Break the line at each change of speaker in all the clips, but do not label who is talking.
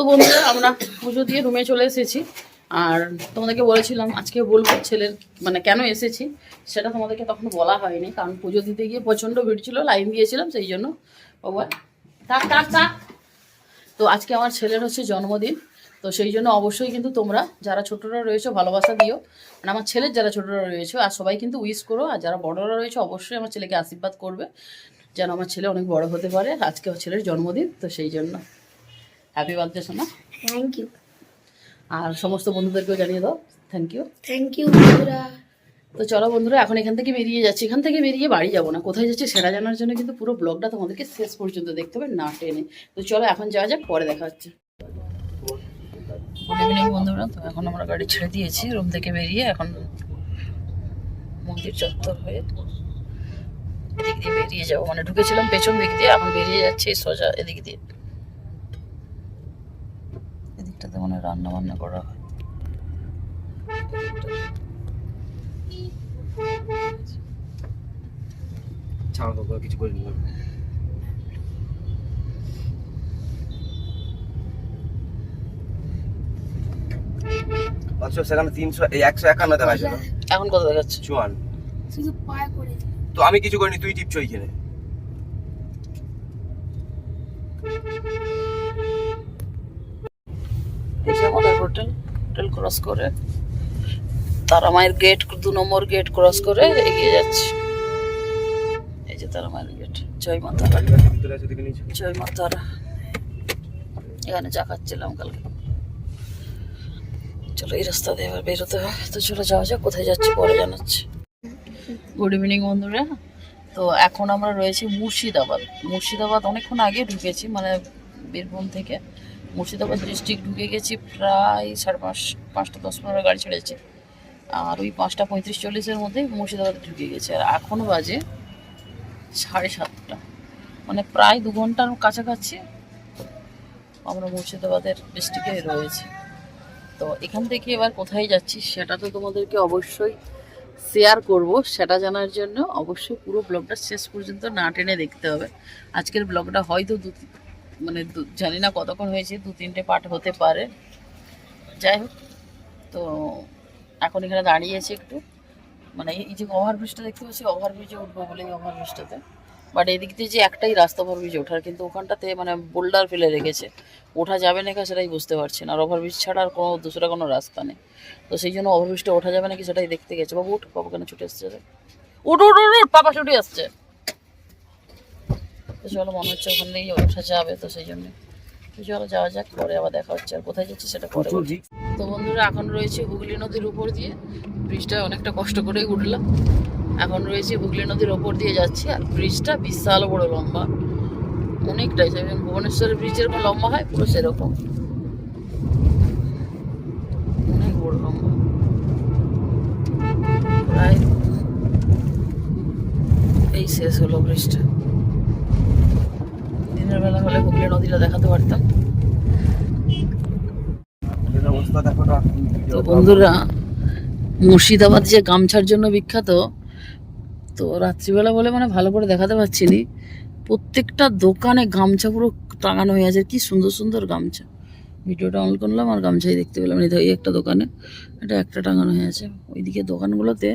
বন্ধুরা আমরা পুজো দিয়ে রুমে চলে এসেছি। আর তোমাদেরকে বলেছিলাম আজকে বলবো ছেলের মানে কেন এসেছি, সেটা তোমাদেরকে তখন বলা হয়নি, কারণ পুজো দিতে গিয়ে প্রচণ্ড ভিড় ছিল, লাইন দিয়েছিলাম সেই জন্য। বাবা থাক থাক থাক। তো আজকে আমার ছেলের হচ্ছে জন্মদিন, তো সেই জন্য অবশ্যই কিন্তু তোমরা যারা ছোটরা রয়েছো ভালোবাসা দিও, মানে আমার ছেলের যারা ছোটরা রয়েছো আর সবাই কিন্তু উইশ করো, আর যারা বড়রা রয়েছে অবশ্যই আমার ছেলেকে আশীর্বাদ করবে যেন আমার ছেলে অনেক বড় হতে পারে। আজকে আমার ছেলের জন্মদিন, তো সেই জন্য হ্যাপি বার্থডে সোনা।
Thank you.
আর সমস্ত বন্ধুদেরকেও জানিয়ে দাও
থ্যাংক ইউ বন্ধুরা।
তো চলো বন্ধুরা, এখন এখান থেকে বেরিয়ে যাচ্ছি। এখান থেকে বেরিয়ে বাড়ি যাবো না, কোথায় যাচ্ছি সেটা জানার জন্য কিন্তু পুরো ব্লগটা তোমাদেরকে শেষ পর্যন্ত দেখতে হবে না টেনে। তো চলো এখন যাওয়া যাক, পরে দেখা হচ্ছে। গুড ইভিনিং বন্ধুরা, তো এখন আমরা গাড়ি ছেড়ে দিয়েছি রুম থেকে বেরিয়ে, এখন মন্দির চত্বর হয়ে এদিক দিয়ে বেরিয়ে যাবো, মানে ঢুকেছিলাম পেছন দিক দিয়ে, এখন বেরিয়ে যাচ্ছি সোজা এদিক দিয়ে। এদিকটাতে মানে রান্না বান্না করা হয়।
কিছু করিনি। সেখানে 151 দেখাচ্ছে,
এখন কত দেখাচ্ছে?
54।
শুধু পায়ে করে
তো আমি কিছু করিনি, তুই টিপছ ওইখানে।
এই যে আমাদের হোটেল ক্রস করে তারা মায়ের গেট, 2 নম্বর গেট ক্রস করে এগিয়ে যাচ্ছি। এই যে তারা মায়ের গেট। জয় মা তারা, জয় মা তারা। এখানে চা খাচ্ছিলাম কালকে। চলো এই রাস্তা দিয়ে এবার বেরোতে হয়, তো চলো যাওয়া যাক, কোথায় যাচ্ছি পরে জানাচ্ছি। গুড ইভিনিং বন্ধুরা, তো এখন আমরা রয়েছি মুর্শিদাবাদ অনেকক্ষণ আগে ঢুকেছি, মানে বীরভূম থেকে মুর্শিদাবাদ ডিস্ট্রিক্ট ঢুকে গেছি। প্রায় 5:30 10-15 গাড়ি ছেড়েছি, আর ওই 5:35-40-এর মধ্যে মুর্শিদাবাদে ঢুকে গেছে। আর এখনও বাজে 7:30, মানে প্রায় 2 ঘন্টার কাছাকাছি আমরা মুর্শিদাবাদের ডিস্ট্রিক্টে রয়েছি। তো এখান থেকে এবার কোথায় যাচ্ছি সেটা তো তোমাদেরকে অবশ্যই শেয়ার করব, সেটা জানার জন্য অবশ্যই পুরো ব্লগটা শেষ পর্যন্ত না টেনে দেখতে হবে। আজকের ব্লগটা হয়তো জানি না কতক্ষণ হয়েছে, 2-3টে পার্ট হতে পারে। যাই হোক, তো এখন এখানে দাঁড়িয়েছি একটু, মানে এই যে ওভারব্রিজটা দেখতে পাচ্ছি, ওভারব্রিজে উঠবো বলেই ওভারব্রিজটাতে। বাট এদিক দিয়ে যে একটাই রাস্তা ওভারব্রিজে ওঠার, কিন্তু ওখানটাতে মানে বোল্ডার ফেলে রেখেছে, ওঠা যাবে নাকি সেটাই বুঝতে পারছি না। আর ওভারব্রিজ ছাড়া আর কোনো দুসরা কোনো রাস্তা নেই, তো সেই জন্য ওভারব্রিজটা ওঠা যাবে নাকি সেটাই দেখতে গেছে। বাবু উঠ, বাবু কেন ছুটে আসছে? উঠ উঠ উঠ উঠ, পাপা ছুটে আসছে। তো চলো, মনে হচ্ছে ওখান থেকেই ওঠা যাবে, তো সেই জন্য তো চলো যাওয়া যাক, পরে আবার দেখা হচ্ছে। আর কোথায় যাচ্ছি সেটা পরে। তো বন্ধুরা, এখন রয়েছে হুগলি নদীর উপর দিয়ে, ব্রিজটা অনেকটা কষ্ট করেই উঠলাম। এখন রয়েছে হুগলি নদীর ওপর দিয়ে যাচ্ছি, আর ব্রিজটা বিশাল বড় লম্বা, অনেকটাই, যেমন ভুবনেশ্বরের ব্রিজ যেরকম লম্বা হয় পুরো সেরকম, অনেক বড় লম্বা। প্রায় এই শেষ হলো ব্রিজটা। দিনের বেলা হলে হুগলি নদীটা দেখাতে পারতাম। তো বন্ধুরা, মুর্শিদাবাদ যে গামছার জন্য বিখ্যাত, তো রাত্রিবেলা বলে মানে ভালো করে দেখাতে পারছি নি, প্রত্যেকটা দোকানে গামছা পুরো টাঙানো হয়ে আছে, কি সুন্দর সুন্দর গামছা। ভিডিওটা অন করলাম আর গামছাই দেখতে পেলাম। এই একটা দোকানে এটা একটা টাঙানো হয়ে আছে, ওইদিকে দোকানগুলোতে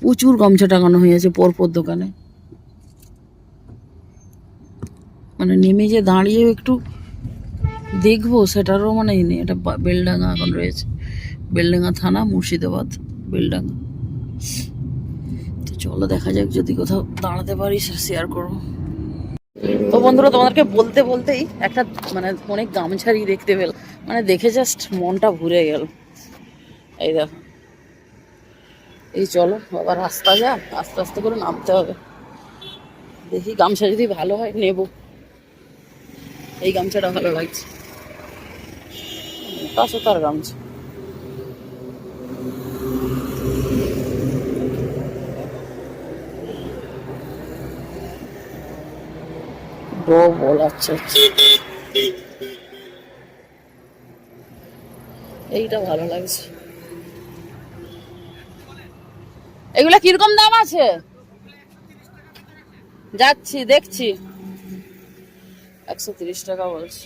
প্রচুর গামছা টাঙানো হয়ে আছে পরপর দোকানে। মানে নেমে যে দাঁড়িয়ে একটু দেখবো সেটারও মানে নেই। এটা বেলডাঙ্গা এখন রয়েছে, বেলডাঙ্গা থানা, মুর্শিদাবাদ, বেলডাঙ্গা। তো চলো দেখা যাক, যদি কোথাও দাঁড়াতে পারি শেয়ার করবো। তো বন্ধুরা, তোমাদেরকে বলতে বলতেই একটা মানে অনেক গামছারি দেখতে পেলাম, মানে দেখে জাস্ট মনটা ভরে গেল। এই দেখো, এই চলো বাবা, রাস্তা যা, আস্তে আস্তে করে নামতে হবে। দেখি গামছা যদি ভালো হয় নেব। এই গামছাটা ভালো লাগছে, পাশে তার গামছা। আচ্ছা আচ্ছা, এইটা ভালো লাগছে। এগুলা কিরকম দাম আছে? যাচ্ছি দেখছি, 130 টাকা বলছে।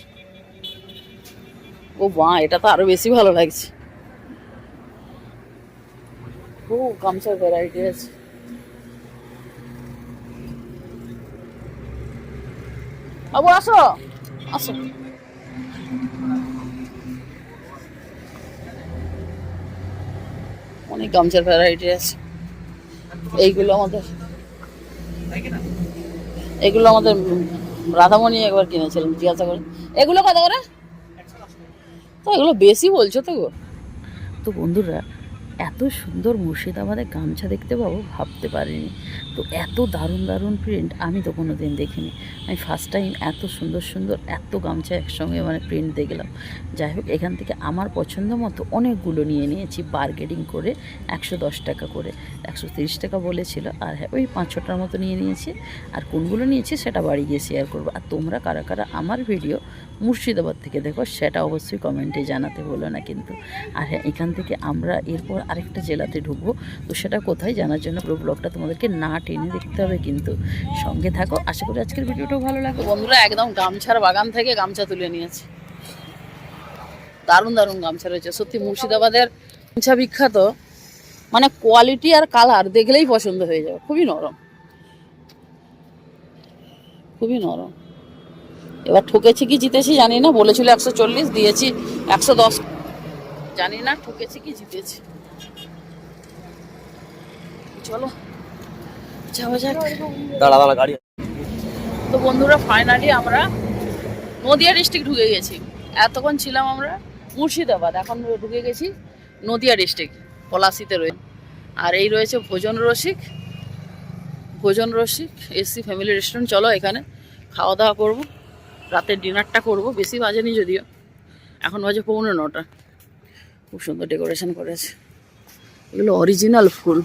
ও মা, এটা তো আরো বেশি ভালো লাগছে। ও গামছার ভ্যারাইটি আছে। বাবু আসো আসো। অনেক গামছার ভ্যারাইটি আছে। এইগুলো আমাদের রাধামণি একবার কিনেছিলাম, জিজ্ঞাসা করে এগুলো কত করে। তো এগুলো বেশি বলছো তো গো। তো বন্ধুরা, এত সুন্দর মুর্শিদাবাদে গামছা দেখতে পাবো ভাবতে পারিনি। তো এত দারুণ দারুণ প্রিন্ট আমি তো কোনো দিন দেখিনি। আমি ফার্স্ট টাইম এত সুন্দর সুন্দর এত গামছা একসঙ্গে মানে প্রিন্ট দেখলাম। যাই হোক, এখান থেকে আমার পছন্দ মতো অনেকগুলো নিয়ে নিয়েছি বার্গেনিং করে। 110 টাকা করে, 130 টাকা বলেছিল। আর হ্যাঁ, ওই 5-6টার মতো নিয়ে নিয়েছি। আর কোনগুলো নিয়েছি সেটা বাড়ি গিয়ে শেয়ার করবো। আর তোমরা কারা কারা আমার ভিডিও মুর্শিদাবাদ থেকে দেখো সেটা অবশ্যই কমেন্টে জানাতে বলো না কিন্তু। আর হ্যাঁ, এখান থেকে আমরা এরপর আরেকটা জেলাতে ঢুকবো। তো সেটা কোথায় জানার জন্য পুরো ব্লগটা তোমাদেরকে না টেনে দেখতে হবে, কিন্তু সঙ্গে থাকো। আশা করি আজকের ভিডিওটাও ভালো লাগবে। বন্ধুরা, একদম গামছার বাগান থেকে গামছা তুলে নিয়েছি। দারুণ দারুণ গামছা রয়েছে সত্যি। মুর্শিদাবাদের গামছা বিখ্যাত, মানে কোয়ালিটি আর কালার দেখলেই পছন্দ হয়ে যাবে। খুবই নরম, খুবই নরম। এবার ঠকেছি কি জিতেছি জানি না। বলেছিল 140, দিয়েছি 110। জানি না ঠকেছি কি জিতেছি। চলো যাওয়া যাক।
দাঁড়া গাড়ি।
তো বন্ধুরা, ফাইনালি আমরা নদিয়া ডিস্ট্রিক্ট ঢুকে গেছি। এতক্ষণ ছিলাম আমরা মুর্শিদাবাদ, এখন ঢুকে গেছি নদিয়া ডিস্ট্রিক্ট, পলাশিতে রয়েছে। আর এই রয়েছে ভোজন রসিক এসি ফ্যামিলি রেস্টুরেন্ট। চলো এখানে খাওয়া দাওয়া করবো, রাতের ডিনারটা করব। বেশি বাজেনি যদিও, এখন বাজে 8:45। খুব সুন্দর ডেকোরেশন করেছে। এগুলো অরিজিনাল ফুল।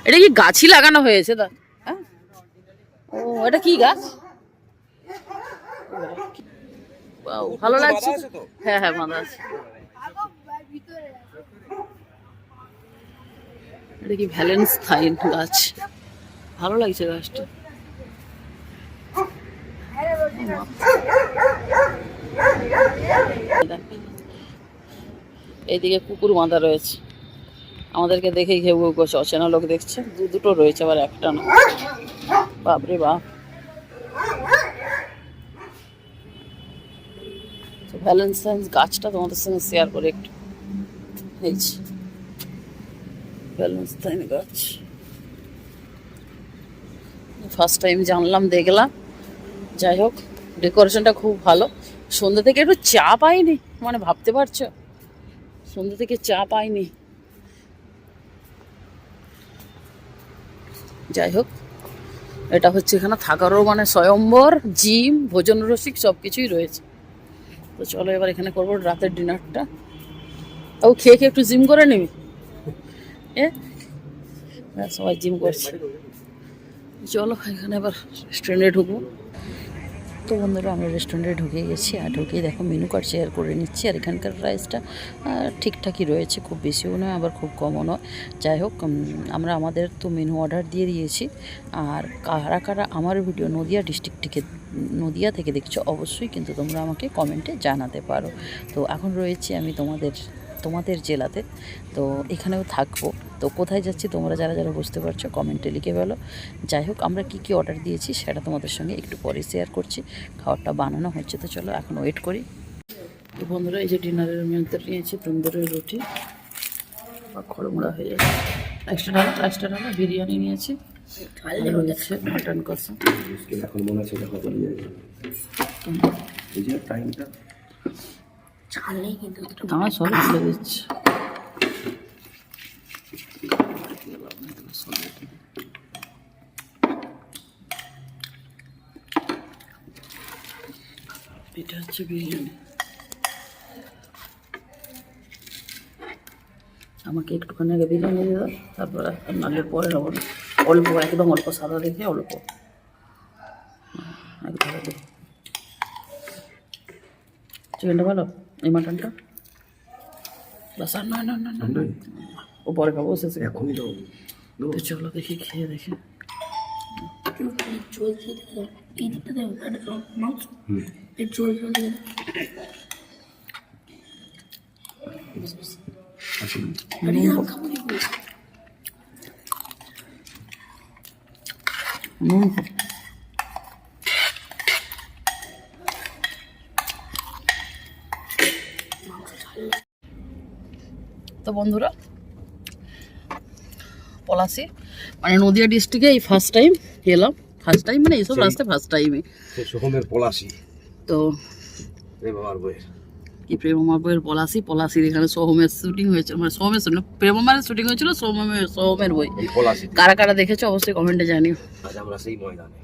এটা কি গাছই লাগানো হয়েছে দা? হ্যাঁ, ও এটা কি গাছ? ভালো লাগছে। হ্যাঁ হ্যাঁ, বাঁধা আছে। এটা কি ভ্যালেন্টাইন গাছ? ভালো লাগছে গাছটা। এইদিকে কুকুর বাঁধা রয়েছে, আমাদেরকে দেখেই ঘেউ ঘেউ করছে। অচেনা লোক দেখছে। দুটো রয়েছে, আবার একটা না। বাপরে বাপ। ভ্যালেন্টাইন গাছটা তোমাদের সঙ্গে শেয়ার করে একটু। এই ভ্যালেন্টাইন গাছ ফার্স্ট টাইম জানলাম, দেখলাম। যাই হোক, ডেকোরেশনটা খুব ভালো। সন্ধ্যে থেকে একটু চা পাইনি, মানে ভাবতে পারছো, সন্ধ্যে থেকে চা পাইনি। যাই হোক, এটা হচ্ছে এখানে থাকারও মানে স্বয়ম্বর, জিম, ভোজন রসিক সব কিছুই রয়েছে। তো চলো এবার এখানে করবো রাতের ডিনারটা। ও খেয়ে খেয়ে একটু জিম করে নিবি। সবাই জিম করছে। চলো এখানে এবার রেস্টুরেন্টে ঢুকবো। তো বন্ধুরা, আমরা রেস্টুরেন্টে ঢুকে গেছি। আর ঢুকেই দেখো মেনু কার্ড শেয়ার করে নিচ্ছি। আর এখানকার প্রাইসটা ঠিকঠাকই রয়েছে, খুব বেশিও নয় আবার খুব কমও নয়। যাই হোক, আমরা আমাদের তো মেনু অর্ডার দিয়ে দিয়েছি। আর কারা কারা আমার ভিডিও নদিয়া থেকে দেখছো অবশ্যই কিন্তু তোমরা আমাকে কমেন্টে জানাতে পারো। তো এখন রয়েছি আমি তোমাদের জেলাতে, তো এখানেও থাকবো। তো কোথায় যাচ্ছি তোমরা যারা যারা বুঝতে পারছো কমেন্টে লিখে ফেলো। যাই হোক, আমরা কি কি অর্ডার দিয়েছি সেটা তোমাদের সঙ্গে একটু পরে শেয়ার করছি। খাবারটা বানানো হচ্ছে, তো চলো এখন ওয়েট করি। তো বন্ধুরা, এই যে ডিনারের মেনুতে নিয়েছি তন্দুরের রুটি বা খড়মোড়া হয়ে যাচ্ছে। এক্সট্রা ডালা বিরিয়ানি নিয়েছি, হচ্ছে মাটন কষা।
এখন মনে হচ্ছে এই যে টাইমটা
চালেই কিন্তু
আমার সব খুলে দিচ্ছে। এটা হচ্ছে বিরিয়ানি। আমাকে একটুখানি আগে বিরিয়ানি দিয়ে দাও, তারপর নালের পরে নেবো। অল্প, একদম অল্প সাদা দেখে অল্প একদম। চিকেনটা ভালো, এই মাটনটা বাস। আর নয় নয় নয়, ও পরে খাবো, শেষে
এখনই দাও।
তো চলো দেখি, খেয়ে দেখি। তো বন্ধুরা, পলাশি মানে নদিয়া ডিস্ট্রিক্টে এই ফার্স্ট টাইম এলাম। ফার্স্ট টাইম মানে এইসব রাস্তায় ফার্স্ট টাইমে।
সোহমের পলাশি
তো
প্রেমার বইয়ের
কি প্রেমমার বইয়ের পলাশির এখানে সোহমের শুটিং হয়েছিল, মানে সোহমের শুটিং প্রেমমারের শুটিং হয়েছিল সোহমের বই।
এই পলাশি
কারা কারা দেখেছো অবশ্যই কমেন্টে জানিও।
আজ আমরা সেই ময়দানে।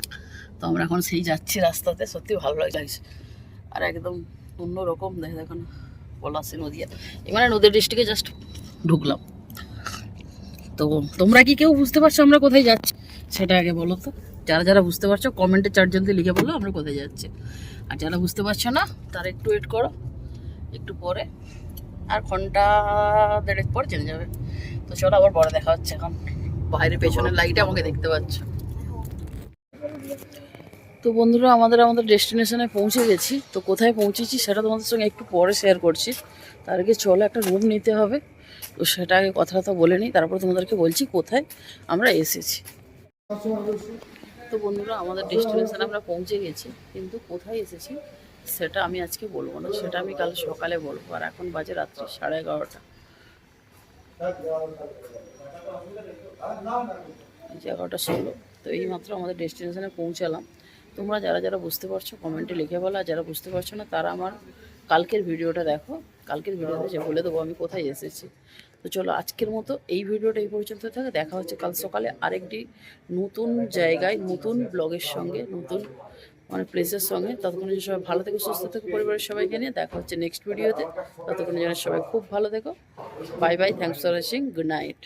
তো আমরা এখন সেই যাচ্ছি রাস্তাতে, সত্যি ভালো লাগছে। আর একদম অন্যরকম দেখো না পলাশি নদিয়া, এখানে নদীয়া ডিস্ট্রিক্টে জাস্ট ঢুকলাম। তো তোমরা কি কেউ বুঝতে পারছো আমরা কোথায় যাচ্ছি সেটা আগে বলো তো। যারা যারা বুঝতে পারছো কমেন্টে 4 জলদি লিখে বলো আমরা কোথায় যাচ্ছি। আর যারা বুঝতে পারছো না তারা একটু ওয়েট করো, একটু পরে আর ঘন্টা 1.5 পর জেনে যাবে। তো চলো আবার পরে দেখা হচ্ছে। এখন বাইরে পেছনের লাইটে আমাকে দেখতে পাচ্ছ। তো বন্ধুরা, আমাদের ডেস্টিনেশনে পৌঁছে গেছি। তো কোথায় পৌঁছেছি সেটা তোমাদের সঙ্গে একটু পরে শেয়ার করছি। তার আগে চলো একটা রুম নিতে হবে, তো সেটা আগে কথাটা বলে নিই, তারপর তোমাদেরকে বলছি কোথায় আমরা এসেছি। তো বন্ধুরা, আমাদের ডেস্টিনেশনে আমরা পৌঁছে গেছি, কিন্তু কোথায় এসেছি সেটা আমি আজকে বলবো না, সেটা আমি কাল সকালে বলবো। আর এখন বাজে রাত্রি 11:30। 11:16। তো এইমাত্র আমাদের ডেস্টিনেশনে পৌঁছালাম। তোমরা যারা যারা বুঝতে পারছো কমেন্টে লিখে বলো, আর যারা বুঝতে পারছো না তারা আমার কালকের ভিডিওটা দেখো। কালকের ভিডিওতে যে বলে দেবো আমি কোথায় এসেছি। তো চলো আজকের মতো এই ভিডিওটা এই পর্যন্ত থাকে। দেখা হচ্ছে কাল সকালে আরেকটি নতুন জায়গায়, নতুন ব্লগের সঙ্গে, নতুন মানে প্লেসের সঙ্গে। ততক্ষণে সবাই ভালো থেকো, সুস্থ থেকো, পরিবারের সবাইকে নিয়ে দেখা হচ্ছে নেক্সট ভিডিওতে। ততক্ষণে যেন সবাই খুব ভালো থেকো। Bye bye, thanks for watching, good night.